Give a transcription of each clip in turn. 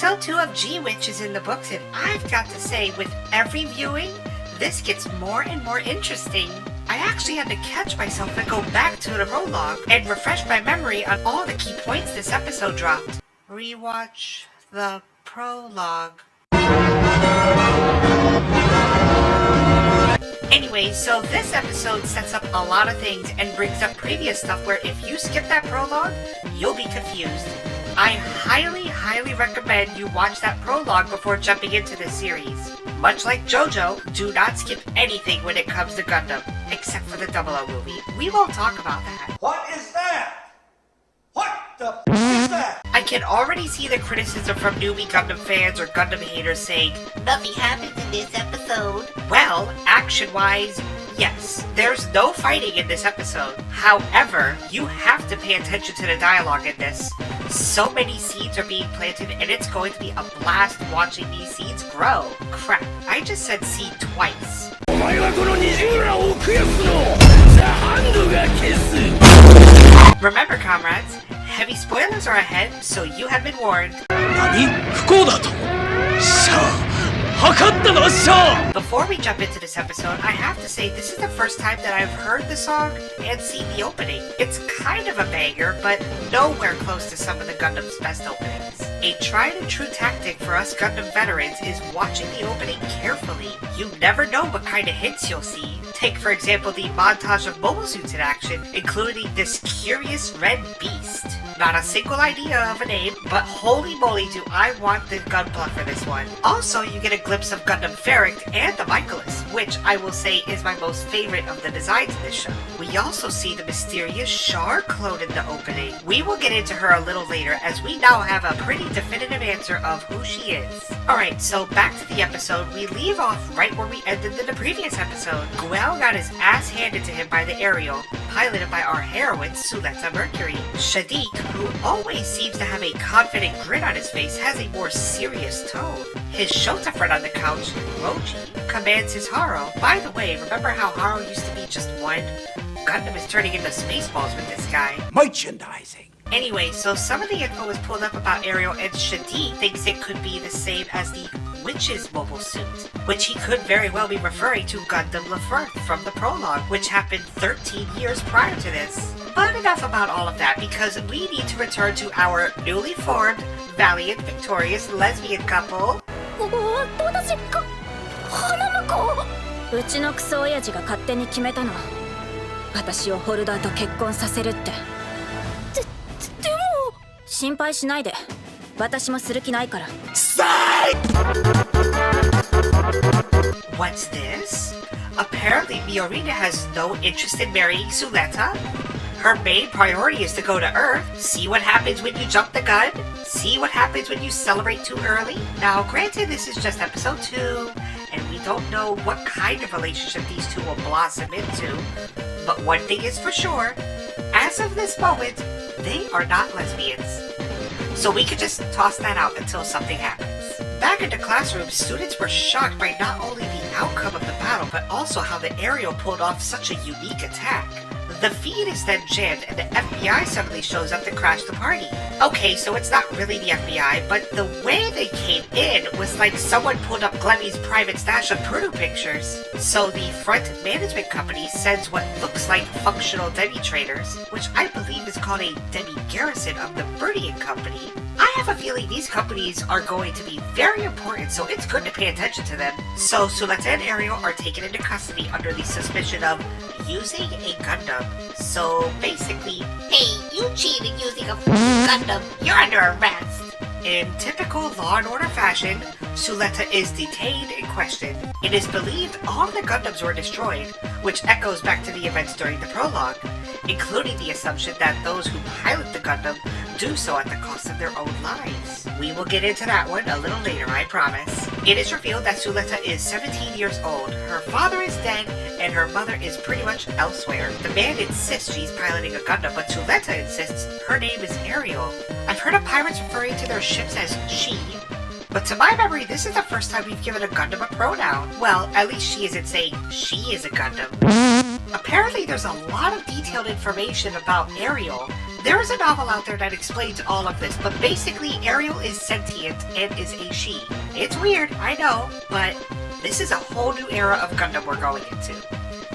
Episode 2 of G-Witch is in the books, and I've got to say, with every viewing, this gets more and more interesting. I actually had to catch myself and go back to the prologue and refresh my memory on all the key points this episode dropped. Rewatch the prologue. Anyway, so this episode sets up a lot of things and brings up previous stuff where if you skip that prologue, you'll be confused. I highly recommend you watch that prologue before jumping into this series. Much like JoJo, do not skip anything when it comes to Gundam, except for the 00 movie. We won't talk about that. What is that? What the is that? I can already see the criticism from newbie Gundam fans or Gundam haters saying, nothing happens in this episode. Well, action-wise, yes, there's no fighting in this episode. However, you have to pay attention to the dialogue in this. So many seeds are being planted and it's going to be a blast watching these seeds grow. Crap, I just said seed twice. Remember, comrades, heavy spoilers are ahead, so you have been warned. Before we jump into this episode, I have to say this is the first time that I've heard the song and seen the opening. It's kind of a banger, but nowhere close to some of the Gundam's best openings. A tried and true tactic for us Gundam veterans is watching the opening carefully. You never know what kind of hints you'll see. Take, for example, the montage of mobile suits in action, including this curious red beast. Not a single idea of a name, but holy moly do I want the Gunpla for this one. Also, you get a glimpse of Gundam Ferric and the Michaelis, which I will say is my most favorite of the designs in this show. We also see the mysterious Char clone in the opening. We will get into her a little later, as we now have a pretty definitive answer of who she is. Alright, so back to the episode. We leave off right where we ended in the previous episode. Guel got his ass handed to him by the Ariel, piloted by our heroine, Suletta Mercury. Shadiq, who always seems to have a confident grin on his face, has a more serious tone. His Shota friend on the couch, Roji, commands his Haro. By the way, remember how Haro used to be just one? Gundam is turning into Spaceballs with this guy. Merchandising. Anyway, so some of the info was pulled up about Ariel, and Shadiq thinks it could be the same as the Witch's mobile suit, which he could very well be referring to Gundam Laferte from the prologue, which happened 13 years prior to this. But enough about all of that, because we need to return to our newly formed, valiant, victorious lesbian couple. うちのクソ親父が勝手に決めたの。私をホルダーと結婚させるって。でも心配しないで。私もする気ないから。What's this? Apparently Miorina has no interest in marrying Suletta. Her main priority is to go to Earth, see what happens when you jump the gun, see what happens when you celebrate too early. Now, granted, this is just episode 2, and we don't know what kind of relationship these two will blossom into, but one thing is for sure, as of this moment, they are not lesbians. So we could just toss that out until something happens. Back in the classroom, students were shocked by not only the outcome of the battle, but also how the Ariel pulled off such a unique attack. The feed is then jammed and the FBI suddenly shows up to crash the party. Okay, so it's not really the FBI, but the way they came in was like someone pulled up Glemmy's private stash of Purdue pictures. So the front management company sends what looks like functional demi-traders, which I believe is called a demi-garrison of the Birdian Company. I have a feeling these companies are going to be very important, so it's good to pay attention to them. So Suletta and Ariel are taken into custody under the suspicion of using a Gundam. So basically, hey, you cheated using a Gundam, you're under arrest. In typical Law and Order fashion, Suletta is detained and questioned. It is believed all of the Gundams were destroyed, which echoes back to the events during the prologue, including the assumption that those who pilot the Gundam do so at the cost of their own lives. We will get into that one a little later, I promise. It is revealed that Suletta is 17 years old, her father is dead, and her mother is pretty much elsewhere. The man insists she's piloting a Gundam, but Suletta insists her name is Ariel. I've heard of pirates referring to their ships as she, but to my memory, this is the first time we've given a Gundam a pronoun. Well, at least she isn't saying she is a Gundam. Apparently there's a lot of detailed information about Ariel, There is a novel out there that explains all of this, but basically Ariel is sentient and is a she. It's weird, I know, but this is a whole new era of Gundam we're going into.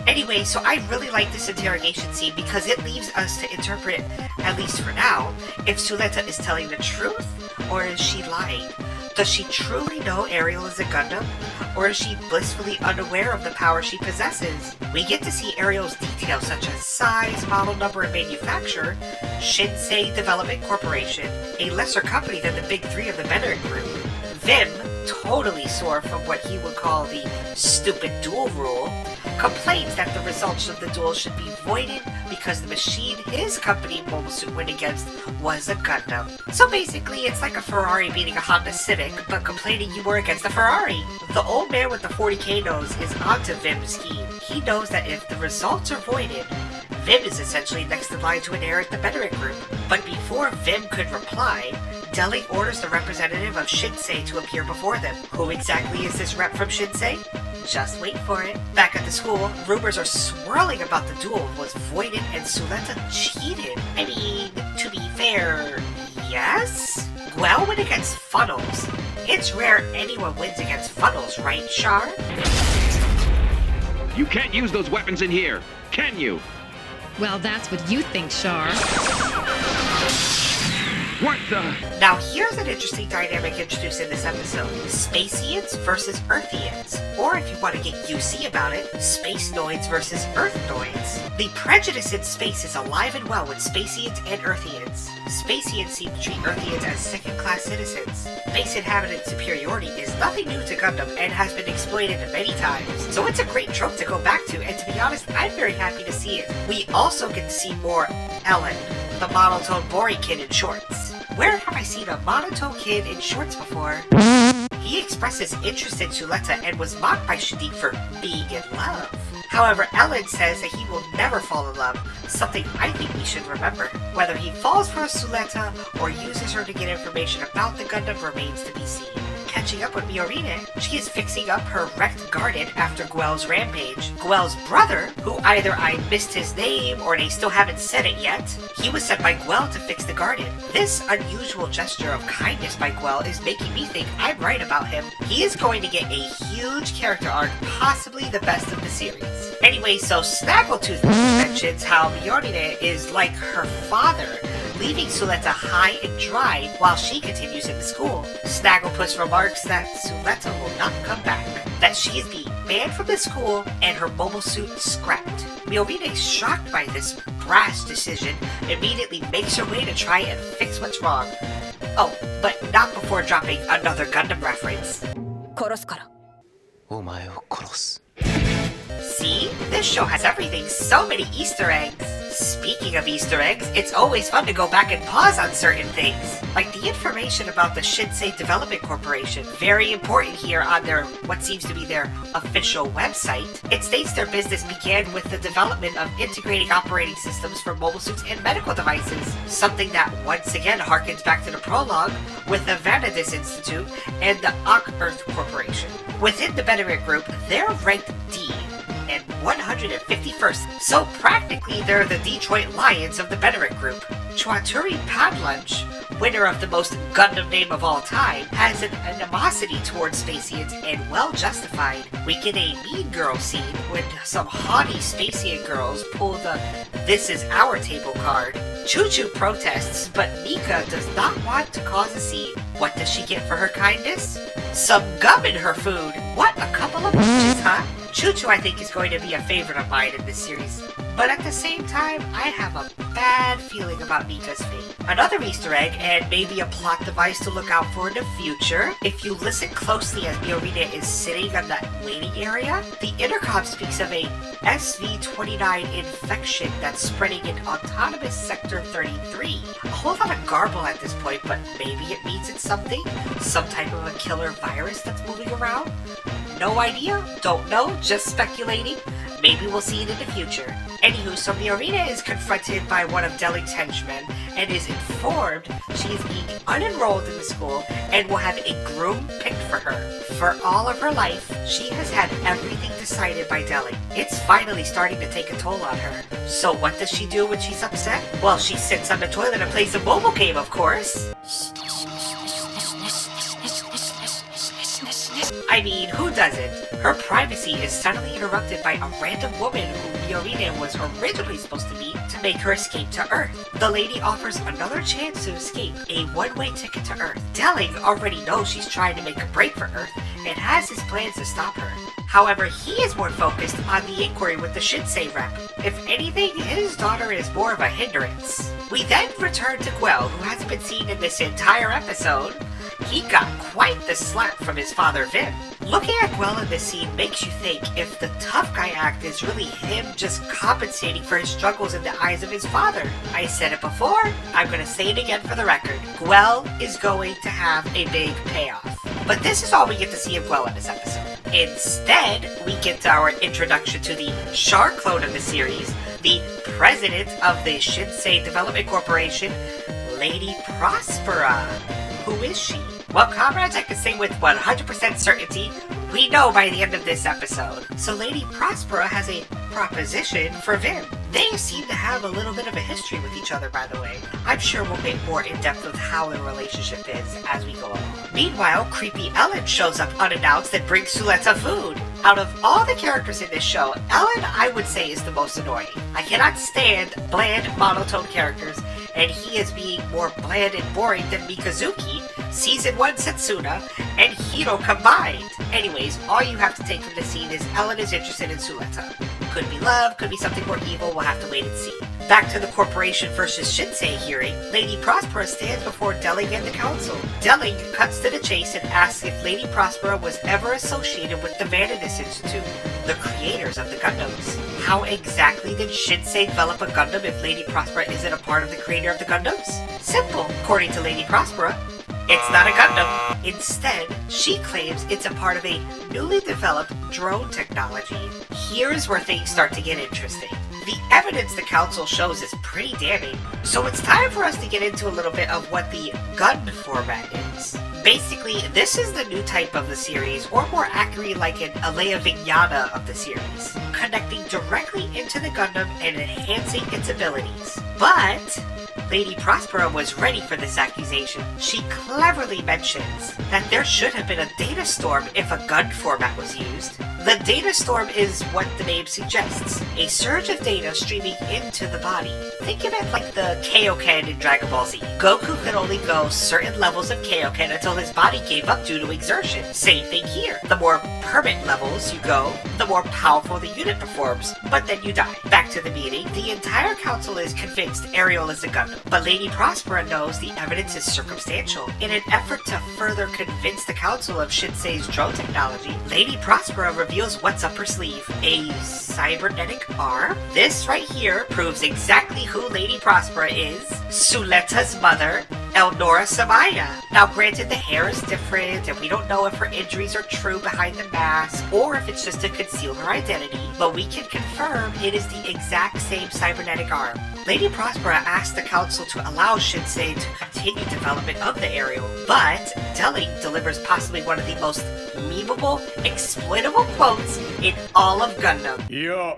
Anyway, so I really like this interrogation scene because it leaves us to interpret, at least for now, if Suletta is telling the truth or is she lying. Does she truly know Ariel is a Gundam, or is she blissfully unaware of the power she possesses? We get to see Ariel's details such as size, model number, and manufacturer, Shinsei Development Corporation, a lesser company than the big three of the Benner Group. Vim, totally sore from what he would call the stupid duel rule, complains that the results of the duel should be voided because the machine his company Mobile Suit went against was a Gundam. So basically, it's like a Ferrari beating a Honda Civic, but complaining you were against a Ferrari. The old man with the 40k nose is onto Vim's scheme. He knows that if the results are voided, Vim is essentially next in line to inherit the Benerit Group. But before Vim could reply, Deli orders the representative of Shinsei to appear before them. Who exactly is this rep from Shinsei? Just wait for it. Back at the school, rumors are swirling about the duel was voided and Suletta cheated. I mean, to be fair, yes? Guel went against Funnels. It's rare anyone wins against Funnels, right, Char? You can't use those weapons in here, can you? Well, that's what you think, Shar. What the? Now here's an interesting dynamic introduced in this episode. Spacians versus Earthians. Or if you want to get UC about it, Space Noids versus Earth Noids. The prejudice in space is alive and well with Spacians and Earthians. Spacians seem to treat Earthians as second-class citizens. Space inhabitant superiority is nothing new to Gundam and has been exploited many times. So it's a great trope to go back to, and to be honest, I'm very happy to see it. We also get to see more Ellen, the monotone boring kid in shorts. Where have I seen a monotone kid in shorts before? He expresses interest in Suletta and was mocked by Shadiq for being in love. However, Ellen says that he will never fall in love, something I think we should remember. Whether he falls for Suletta or uses her to get information about the Gundam remains to be seen. Catching up with Miorine, she is fixing up her wrecked garden after Guel's rampage. Guel's brother, who either I missed his name or they still haven't said it yet, he was sent by Guel to fix the garden. This unusual gesture of kindness by Guel is making me think I'm right about him. He is going to get a huge character arc, possibly the best of the series. Anyway, so Snaggletooth mentions how Miorine is like her father, leaving Suletta high and dry while she continues in the school. Snagglepuss remarks that Suletta will not come back, that she is being banned from the school and her mobile suit scrapped. Miorine, shocked by this brash decision, immediately makes her way to try and fix what's wrong. Oh, but not before dropping another Gundam reference. 殺すから お前を殺す See? This show has everything, so many Easter eggs. Speaking of Easter eggs, it's always fun to go back and pause on certain things. Like the information about the Shinsei Development Corporation. Very important here on their, what seems to be their official website. It states their business began with the development of integrating operating systems for mobile suits and medical devices. Something that once again harkens back to the prologue with the Vanadis Institute and the Ak-Earth Corporation. Within the Benerit Group, they're ranked D and 151st, so practically they're the Detroit Lions of the Benerit Group. Chwaturi Padlunch, winner of the most Gundam name of all time, has an animosity towards Spacians and well justified. We get a Mean Girl scene when some haughty Spacian girls pull the "This is our table" card. Choo Choo protests, but Mika does not want to cause a scene. What does she get for her kindness? Some gum in her food. What a couple of bitches, huh? Choo Choo, I think, is going to be a favorite of mine in this series. But at the same time, I have a bad feeling about Mika's fate. Another Easter egg, and maybe a plot device to look out for in the future. If you listen closely as Miorine is sitting on that waiting area, the intercom speaks of a SV-29 infection that's spreading in Autonomous Sector 33. A whole lot of garble at this point, but maybe it means it's something? Some type of a killer virus that's moving around? No idea, don't know, just speculating. Maybe we'll see it in the future. Anywho, so Miorina is confronted by one of Deling's henchmen and is informed she is being unenrolled in the school and will have a groom picked for her. For all of her life, she has had everything decided by Deling. It's finally starting to take a toll on her. So what does she do when she's upset? Well, she sits on the toilet and plays a mobile game, of course. I mean, who doesn't? Her privacy is suddenly interrupted by a random woman who Miorine was originally supposed to meet to make her escape to Earth. The lady offers another chance to escape, a one-way ticket to Earth. Deling already knows she's trying to make a break for Earth and has his plans to stop her. However, he is more focused on the inquiry with the Shinsei rep. If anything, his daughter is more of a hindrance. We then return to Guel, who hasn't been seen in this entire episode. He got quite the slap from his father Vim. Looking at Guel in this scene makes you think if the tough guy act is really him just compensating for his struggles in the eyes of his father. I said it before, I'm gonna say it again for the record. Guel is going to have a big payoff. But this is all we get to see of Guel in this episode. Instead, we get our introduction to the Char clone of the series, the president of the Shinsei Development Corporation, Lady Prospera. Who is she? Well, comrades, I can say with 100% certainty, we know by the end of this episode. So Lady Prospera has a proposition for Vim. They seem to have a little bit of a history with each other, by the way. I'm sure we'll get more in depth with how their relationship is as we go along. Meanwhile, creepy Ellen shows up unannounced and brings Suletta food. Out of all the characters in this show, Ellen, I would say, is the most annoying. I cannot stand bland, monotone characters, and he is being more bland and boring than Mikazuki, Season 1 Setsuna, and Hiro combined. Anyways, all you have to take from the scene is Ellen is interested in Suletta. Could be love, could be something more evil, we'll have to wait and see. Back to the Corporation versus Shinsei hearing, Lady Prospera stands before Deling and the Council. Deling cuts to the chase and asks if Lady Prospera was ever associated with the Vanadis Institute, the creators of the Gundams. How exactly did Shinsei develop a Gundam if Lady Prospera isn't a part of the creator of the Gundams? Simple, according to Lady Prospera. It's not a Gundam. Instead, she claims it's a part of a newly developed drone technology. Here's where things start to get interesting. The evidence the council shows is pretty damning, so it's time for us to get into a little bit of what the gun format is. Basically, this is the new type of the series, or more accurately like an Alea Vignana of the series, connecting directly into the Gundam and enhancing its abilities. But Lady Prospera was ready for this accusation. She cleverly mentions that there should have been a data storm if a gun format was used. The data storm is what the name suggests, a surge of data streaming into the body. Think of it like the Kaioken in Dragon Ball Z. Goku could only go certain levels of Kaioken until his body gave up due to exertion. Same thing here. The more permanent levels you go, the more powerful the unit performs, but then you die. Back to the meeting, the entire council is convinced Ariel is a Gundam, but Lady Prospera knows the evidence is circumstantial. In an effort to further convince the council of Shinsei's drone technology, Lady Prospera reveals what's up her sleeve. A cybernetic arm? This right here proves exactly who Lady Prospera is. Suletta's mother, Elnora Samaya. Now granted, the hair is different and we don't know if her injuries are true behind the mask or if it's just to conceal her identity, but we can confirm it is the exact same cybernetic arm. Lady Prospera asked the council to allow Shinsei to continue development of the Ariel, but Deling delivers possibly one of the most memeable, exploitable quotes in all of Gundam. いや、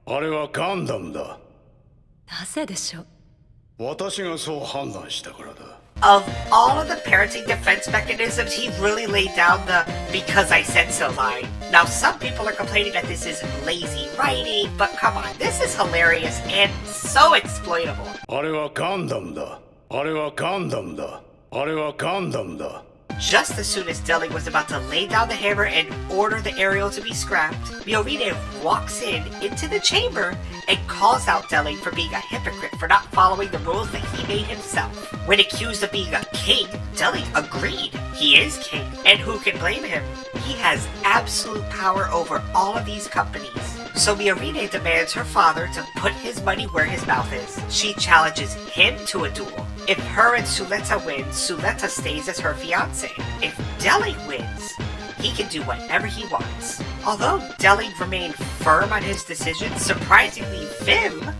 あれはガンダムだ。なぜでしょう。私がそう判断したからだ。Of all of the parenting defense mechanisms, he really laid down the because I said so line. Now, some people are complaining that this is lazy writing, but come on, this is hilarious and so exploitable. あれはガンダムだ。あれはガンダムだ。あれはガンダムだ。 Just as soon as Deling was about to lay down the hammer and order the Ariel to be scrapped, Miorine walks into the chamber and calls out Deling for being a hypocrite for not following the rules that he made himself. When accused of being a king, Deling agreed. He is king, and who can blame him? He has absolute power over all of these companies. So Miorine demands her father to put his money where his mouth is. She challenges him to a duel. If her and Suletta win, Suletta stays as her fiancé. If Deling wins, he can do whatever he wants. Although Delling remained firm on his decision, surprisingly Vim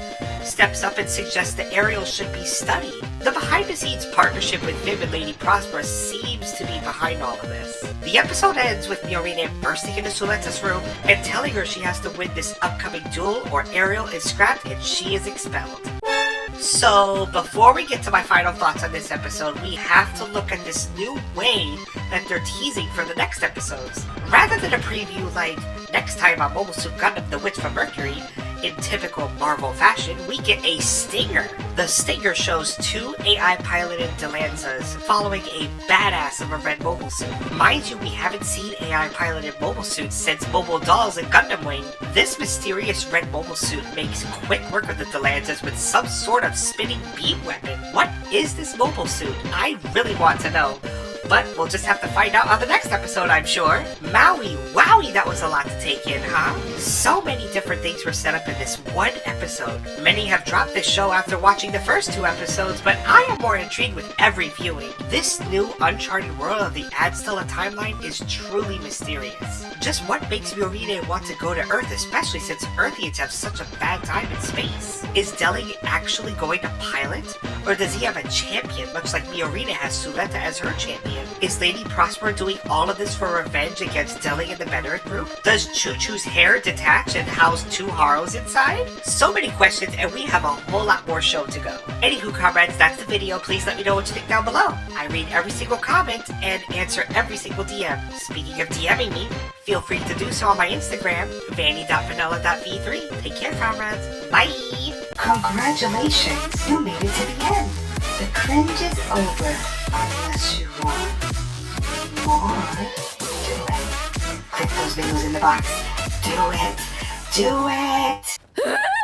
steps up and suggests that Ariel should be studied. The behind-the-scenes partnership with Vim and Lady Prospera seems to be behind all of this. The episode ends with Miorine bursting into Suleta's room and telling her she has to win this upcoming duel or Ariel is scrapped and she is expelled. So, before we get to my final thoughts on this episode, we have to look at this new way that they're teasing for the next episodes. Rather than a preview like next time on Mobile Suit Gundam The Witch from Mercury, in typical Marvel fashion, we get a stinger. The stinger shows 2 AI-piloted Delanzas following a badass of a red mobile suit. Mind you, we haven't seen AI-piloted mobile suits since Mobile Dolls and Gundam Wing. This mysterious red mobile suit makes quick work of the Delanzas with some sort of spinning beam weapon. What is this mobile suit? I really want to know. But we'll just have to find out on the next episode, I'm sure. Maui, wowie, that was a lot to take in, huh? So many different things were set up in this one episode. Many have dropped this show after watching the first 2 episodes, but I am more intrigued with every viewing. This new uncharted world of the Adstella timeline is truly mysterious. Just what makes Miorine want to go to Earth, especially since Earthians have such a bad time in space? Is Delling actually going to pilot? Or does he have a champion, much like Miorine has Suleta as her champion? Is Lady Prospera doing all of this for revenge against Delling and the Veteran Group? Does Choo Choo's hair detach and house 2 Haros inside? So many questions, and we have a whole lot more show to go. Anywho, comrades, that's the video. Please let me know what you think down below. I read every single comment and answer every single DM. Speaking of DMing me, feel free to do so on my Instagram, vanny.vanilla.v3. Take care, comrades. Bye! Congratulations, you made it to the end. The cringe is over. Unless you want more, do it. Click those videos in the box. Do it. Do it!